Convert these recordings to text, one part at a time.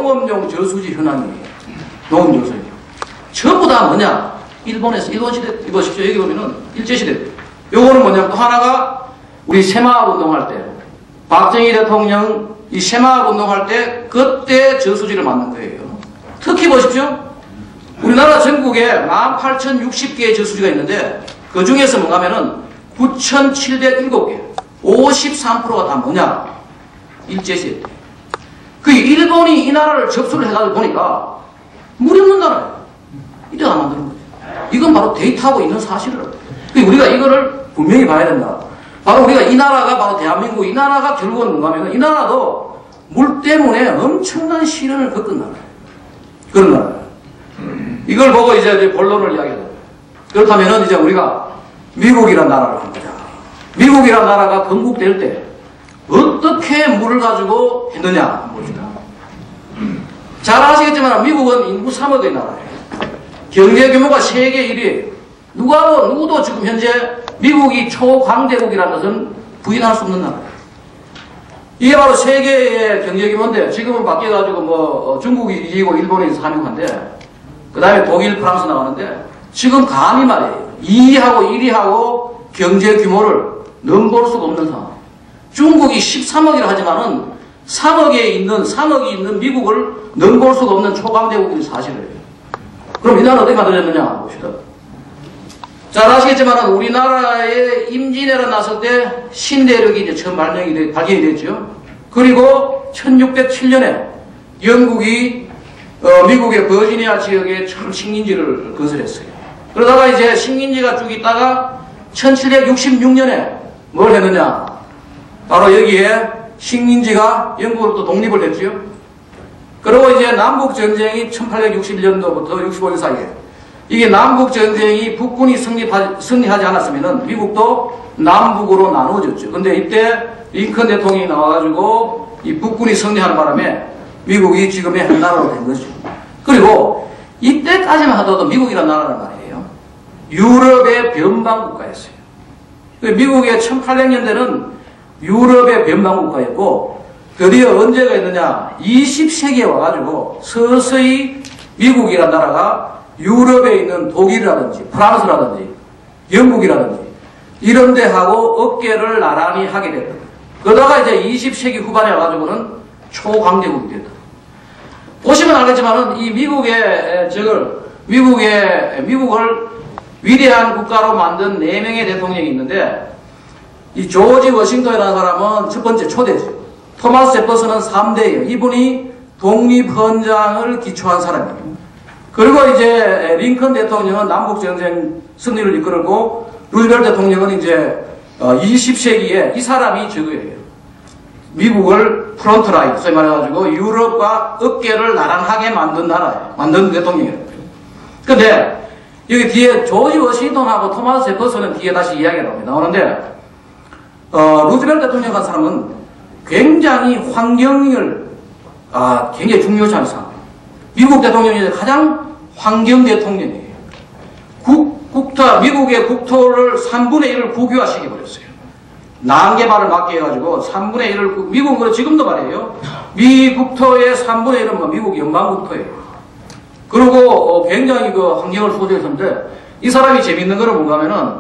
농업용 저수지 현황이에요. 농업 저수지. 전부 다 뭐냐? 일본에서, 일본 시대, 이보십시오. 여기 보면은 일제시대. 요거는 뭐냐? 또 하나가 우리 새마을 운동할 때, 박정희 대통령 이 새마을 운동할 때, 그때 저수지를 만든 거예요. 특히 보십시오. 우리나라 전국에 18,060개의 저수지가 있는데, 그 중에서 뭔가 하면은 9,707개, 53%가 다 뭐냐? 일제시대. 그 일본이 이 나라를 접수를 해가지고 보니까 물이 없는 나라예요. 이래가 만드는 거예요. 이건 바로 데이터하고 있는 사실을. 우리가 이거를 분명히 봐야 된다. 바로 우리가 이 나라가 바로 대한민국, 이 나라가 결국은 뭔가 하면 이 나라도 물 때문에 엄청난 시련을 겪은 나라예요. 그런 나라예요. 이걸 보고 이제 본론을 이야기하자. 그렇다면은 이제 우리가 미국이란 나라를 한 거죠. 미국이란 나라가 건국될 때 어떻게 물을 가지고 했느냐 봅시다. 잘 아시겠지만 미국은 인구 3억의 나라예요. 경제 규모가 세계 1위예요. 누구도 지금 현재 미국이 초강대국이라는 것은 부인할 수 없는 나라예요. 이게 바로 세계의 경제 규모인데 지금은 바뀌어가지고 뭐 중국이 2위고 일본이 3위인데 그 다음에 독일, 프랑스 나가는데 지금 감히 말이에요. 2위하고 1위하고 경제 규모를 넘볼 수가 없는 상황. 중국이 13억이라 하지만은 3억이 있는 미국을 넘볼 수가 없는 초강대국이 사실이에요. 그럼 이 나라는 어떻게 만들어졌느냐 봅시다. 잘 아시겠지만 우리나라의 임진왜란 났을 때 신대륙이 이제 처음 발견이 됐죠. 그리고 1607년에 영국이 미국의 버지니아 지역에 처음 식민지를 건설했어요. 그러다가 이제 식민지가 쭉 있다가 1766년에 뭘 했느냐? 바로 여기에 식민지가 영국으로부터 독립을 했죠. 그리고 이제 남북전쟁이 1861년도부터 65년 사이에 이게 남북전쟁이 북군이 승리하지 않았으면은 미국도 남북으로 나누어졌죠. 근데 이때 링컨 대통령이 나와가지고 이 북군이 승리하는 바람에 미국이 지금의 한 나라로 된 거죠. 그리고 이때까지만 하더라도 미국이라는 나라란 말이에요. 유럽의 변방국가였어요. 미국의 1800년대는 유럽의 변방국가였고 드디어 언제가 있느냐 20세기에 와가지고 서서히 미국이라는 나라가 유럽에 있는 독일이라든지 프랑스라든지 영국이라든지 이런 데하고 어깨를 나란히 하게 됐다. 그러다가 이제 20세기 후반에 와가지고는 초강대국이 됐다. 보시면 알겠지만은 이 미국을 위대한 국가로 만든 4명의 대통령이 있는데 이 조지 워싱턴이라는 사람은 첫 번째 초대죠. 토마스 제퍼슨은 3대예요. 이분이 독립헌장을 기초한 사람이에요. 그리고 이제 링컨 대통령은 남북전쟁 승리를 이끌고 루즈벨트 대통령은 이제 20세기에 이 사람이 저거예요. 미국을 프론트라인, 소위 말해가지고 유럽과 어깨를 나란하게 만든 나라예요. 만든 대통령이에요. 근데 여기 뒤에 조지 워싱턴하고 토마스 제퍼슨은 뒤에 다시 이야기가 나오는데 루즈벨트 대통령 같은 사람은 굉장히 환경을 굉장히 중요시하는 사람이에요. 미국 대통령이 가장 환경 대통령이에요. 미국의 국토를 3분의 1을 국유화시켜버렸어요. 난개발을 막게 해가지고 3분의 1을 미국은 지금도 말이에요. 미 국토의 3분의 1은 미국 연방국토예요. 그리고 굉장히 그 환경을 소재했는데 이 사람이 재밌는 거는 뭔가 하면은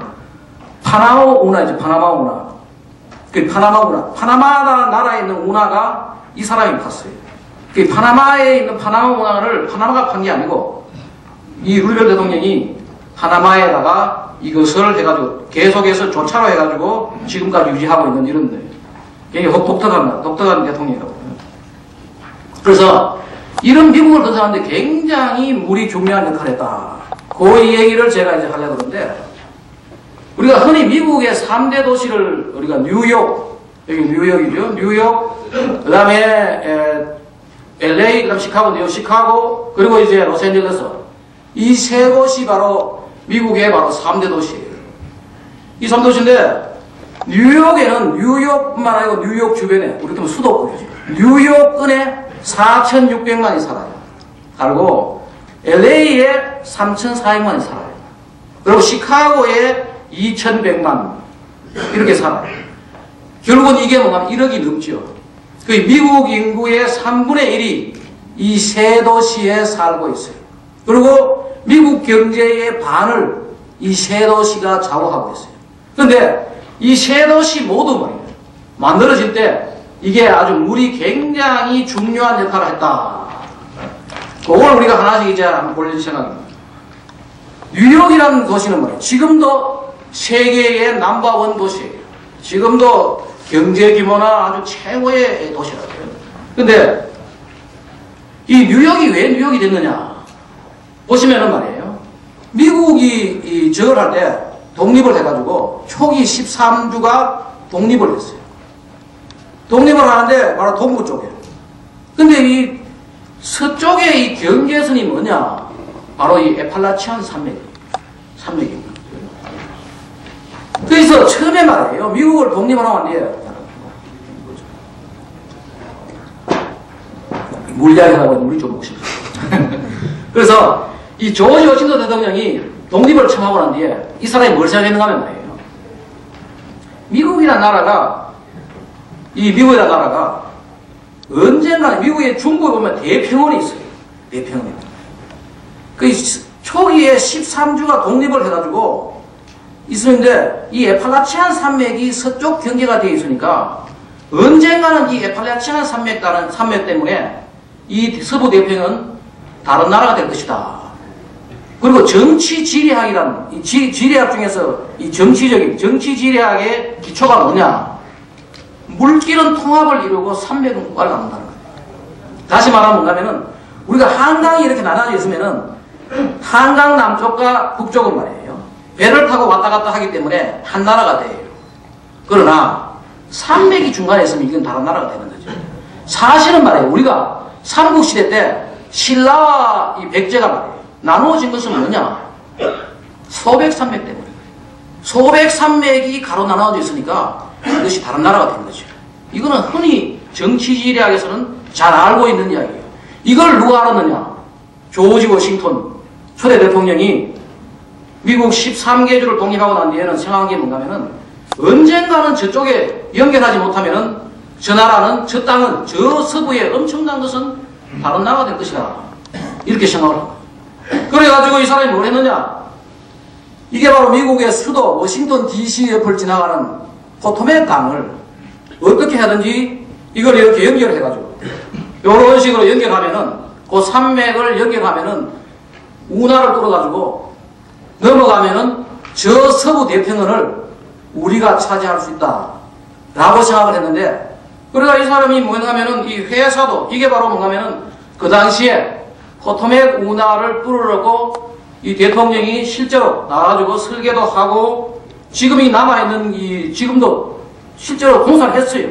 파나마 운하죠. 파나마 운하. 그 파나마 운하. 파나마 나라에 있는 운하가 이 사람이 팠어요. 그 파나마에 있는 파나마 운하를 파나마가 판 게 아니고 이 루즈벨트 대통령이 파나마에다가 이것을 해가지고 계속해서 조차로 해가지고 지금까지 유지하고 있는 이런 굉장히 독특한 대통령이라고. 그래서 이런 미국을 건설하는데 굉장히 물이 중요한 역할을 했다. 그 얘기를 제가 이제 하려고 그러는데 우리가 흔히 미국의 3대 도시를 우리가 뉴욕, 여기 뉴욕이죠. 뉴욕, 그 다음에 LA, 그 다음 시카고, 뉴욕, 시카고, 그리고 이제 로스앤젤레스. 이 세 곳이 바로 미국의 바로 3대 도시예요. 이 3도시인데 뉴욕에는 뉴욕뿐만 아니고 뉴욕 주변에 우리 때문에 수도권이죠. 뉴욕권에 4,600만이 살아요. 살고 LA에 3,400만이 살아요. 그리고 시카고에 2,100만 이렇게 살아요. 결국은 이게 뭐냐면 1억이 넘죠. 그 미국 인구의 3분의 1이 이 세 도시에 살고 있어요. 그리고 미국 경제의 반을 이 세 도시가 좌우하고 있어요. 그런데 이 세 도시 모두 말이에요. 만들어질 때 이게 아주 물이 굉장히 중요한 역할을 했다. 그걸 우리가 하나씩 이제 한번 볼 생각입니다. 뉴욕이라는 도시는 말이에요. 지금도 세계의 넘버원 도시예요. 지금도 경제 규모나 아주 최고의 도시라고요. 근데 이 뉴욕이 왜 뉴욕이 됐느냐? 보시면은 말이에요. 미국이 저걸 할 때 독립을 해가지고 초기 13주가 독립을 했어요. 독립을 하는데 바로 동부 쪽이에요. 근데 이 서쪽의 이 경계선이 뭐냐? 바로 이 에팔라치안 산맥입니다. 그래서 처음에 말이에요. 미국을 독립을 하고 난 뒤에 물 이야기하고 물이 좀 먹고 싶어요. 그래서 이 조지 워싱턴 대통령이 독립을 처음 하고 난 뒤에 이 사람이 뭘 생각했는가 하면 말이에요. 미국이라는 나라가 언젠가 미국의 중부에 보면 대평원이 있어요. 대평원이. 그 초기에 13주가 독립을 해가지고 있었는데 이 에팔라치안 산맥이 서쪽 경계가 되어 있으니까 언젠가는 이 에팔라치안 산맥 때문에 이 서부 대평은 다른 나라가 될 것이다. 그리고 정치 지리학이라는 이 지리학 중에서 이 정치 지리학의 기초가 뭐냐? 물길은 통합을 이루고 산맥은 국가를 나눈다는 거예요. 다시 말하면 뭔가면은 우리가 한강이 이렇게 나눠져 있으면은 한강 남쪽과 북쪽은 말이에요. 배를 타고 왔다 갔다 하기 때문에 한 나라가 돼요. 그러나 산맥이 중간에 있으면 이건 다른 나라가 되는 거죠. 사실은 말이에요. 우리가 삼국시대 때 신라와 이 백제가 말이에요. 나누어진 것은 뭐냐? 소백산맥 때문에. 소백산맥이 가로 나눠져 있으니까 이것이 다른 나라가 된 거죠. 이거는 흔히 정치지리학에서는 잘 알고 있는 이야기예요. 이걸 누가 알았느냐? 조지 워싱턴 초대 대통령이 미국 13개주를 독립하고 난 뒤에는 생각한 게 뭔가면은 언젠가는 저쪽에 연결하지 못하면은 저 나라는, 저 땅은, 저 서부에 엄청난 것은 다른 나라가 될 것이다. 이렇게 생각을 합니다. 그래가지고 이 사람이 뭘 했느냐? 이게 바로 미국의 수도 워싱턴 DC 옆을 지나가는 포토맥 강을 어떻게 하든지 이걸 이렇게 연결해가지고 이런 식으로 연결하면은 그 산맥을 연결하면은 운하를 뚫어가지고 넘어가면은 저 서부 대평원을 우리가 차지할 수 있다 라고 생각을 했는데, 그러다 이 사람이 뭐냐면은 이 회사도 이게 바로 뭔가면은 그 당시에 포토맥 운하를 뚫으려고 이 대통령이 실제로 나와가지고 설계도 하고 지금이 남아있는 지금도 실제로 공사를 했어요.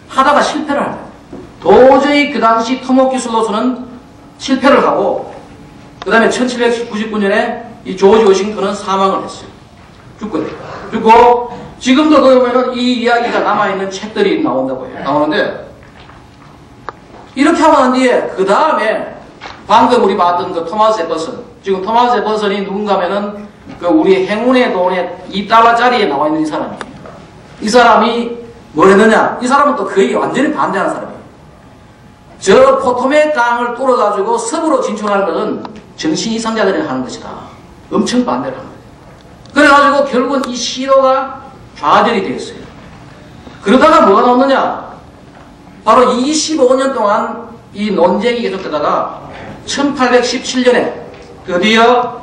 하다가 실패를 합니다. 도저히 그 당시 토목 기술로서는 실패를 하고, 그 다음에 1799년에 이 조지 워싱턴은 사망을 했어요. 죽고, 지금도 그러면은 이 이야기가 남아있는 책들이 나온다고 해요. 나오는데, 이렇게 하고 난 뒤에, 그 다음에, 방금 우리 봤던 그 토마스 제퍼슨. 지금 토마스 제퍼슨이 누군가면은, 그 우리 행운의 돈에 $2짜리에 나와 있는 이 사람이에요. 이 사람이 뭘 했느냐? 이 사람은 또 거의 완전히 반대하는 사람이에요. 저 포토맥 강을 뚫어가지고 서부로 진출하는 것은 정신 이상자들이 하는 것이다. 엄청 반대를 합니다. 그래가지고 결국은 이 시도가 좌절이 되었어요. 그러다가 뭐가 나오느냐? 바로 25년 동안 이 논쟁이 계속되다가 1817년에 드디어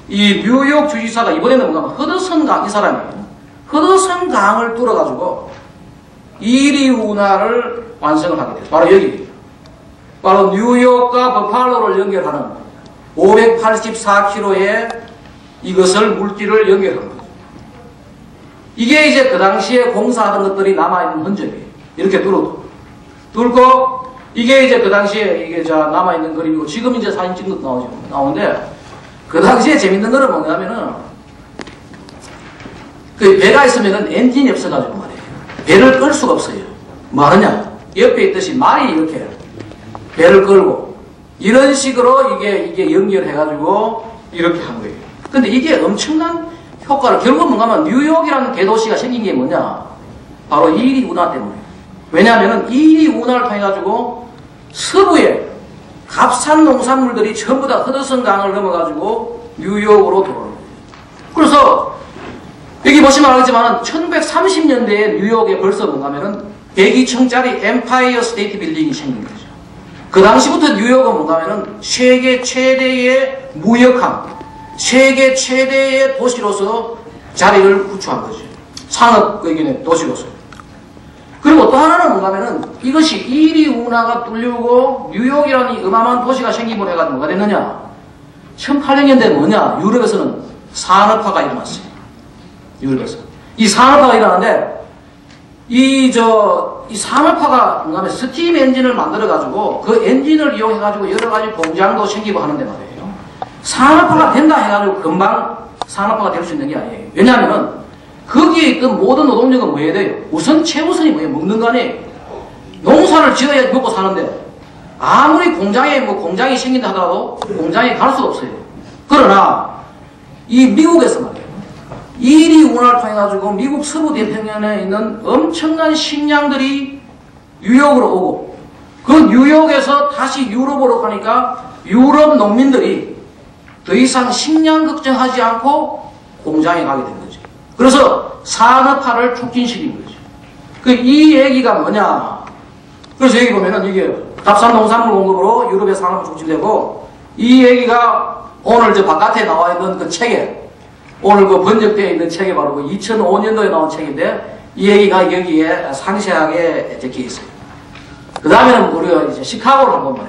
이 뉴욕 주지사가 이번에는 뭔가 허드슨 강, 이 사람이에요. 허드슨 강을 뚫어가지고 이리 운하를 완성을 하게 돼요. 바로 여기. 바로 뉴욕과 버팔로를 연결하는 584km의 이것을 물길을 연결한 거죠. 이게 이제 그 당시에 공사하던 것들이 남아있는 흔적이에요. 이렇게 뚫고, 이게 이제 그 당시에 이게 남아있는 그림이고, 지금 이제 사진 찍는 것도 나오는데, 그 당시에 재밌는 거는 뭐냐면은, 그 배가 있으면은 엔진이 없어가지고 말이에요. 배를 끌 수가 없어요. 뭐 하느냐? 옆에 있듯이 말이 이렇게 배를 끌고, 이런 식으로 이게 연결해가지고 이렇게 한 거예요. 근데 이게 엄청난 효과를, 결국 뭔가 하면 뉴욕이라는 대도시가 생긴 게 뭐냐? 바로 이리 운하 때문에. 왜냐하면은 이리 운하를 통해가지고 서부에 값싼 농산물들이 전부 다 허드슨 강을 넘어가지고 뉴욕으로 들어오는 거예요. 그래서 여기 보시면 알겠지만 1930년대에 뉴욕에 벌써 뭔가면은 102층짜리 엠파이어 스테이트 빌딩이 생긴 거죠. 그 당시부터 뉴욕은 뭔가면은 세계 최대의 무역항, 세계 최대의 도시로서 자리를 구축한 거죠. 상업적인 도시로서. 그리고 또 하나는 뭔가면은 이것이 이리 운하가 뚫리고 뉴욕이라는 이 어마어마한 도시가 생기고 해가지고 뭐가 됐느냐. 1800년대에 뭐냐. 유럽에서는 산업화가 일어났어요. 유럽에서. 이 산업화가 일어나는데 이 산업화가 뭔가면 스팀 엔진을 만들어가지고 그 엔진을 이용해가지고 여러 가지 공장도 생기고 하는데 말이에요. 산업화가 된다 해가지고 금방 산업화가 될 수 있는 게 아니에요. 왜냐하면 거기에 있던 모든 노동력은 뭐 해야 돼요? 우선 최우선이 뭐예요? 먹는 거 아니에요? 농사를 지어야 먹고 사는데 아무리 공장이 생긴다 하더라도 공장에 갈 수가 없어요. 그러나 이 미국에서 말이에요. 이리 운하를 통해 가지고 미국 서부 태평양에 있는 엄청난 식량들이 뉴욕으로 오고 그 뉴욕에서 다시 유럽으로 가니까 유럽 농민들이 더 이상 식량 걱정하지 않고 공장에 가게 된 거죠. 그래서 산업화를 촉진시킨 거죠. 이 얘기가 뭐냐. 그래서 여기 보면은 이게 값싼 농산물 공급으로 유럽의 산업이 촉진되고 이 얘기가 오늘 저 바깥에 나와 있는 그 책에 오늘 그 번역되어 있는 책이 바로 그 2005년도에 나온 책인데 이 얘기가 여기에 상세하게 적혀 있어요. 그 다음에는 우리가 이제 시카고를 한번 봐요.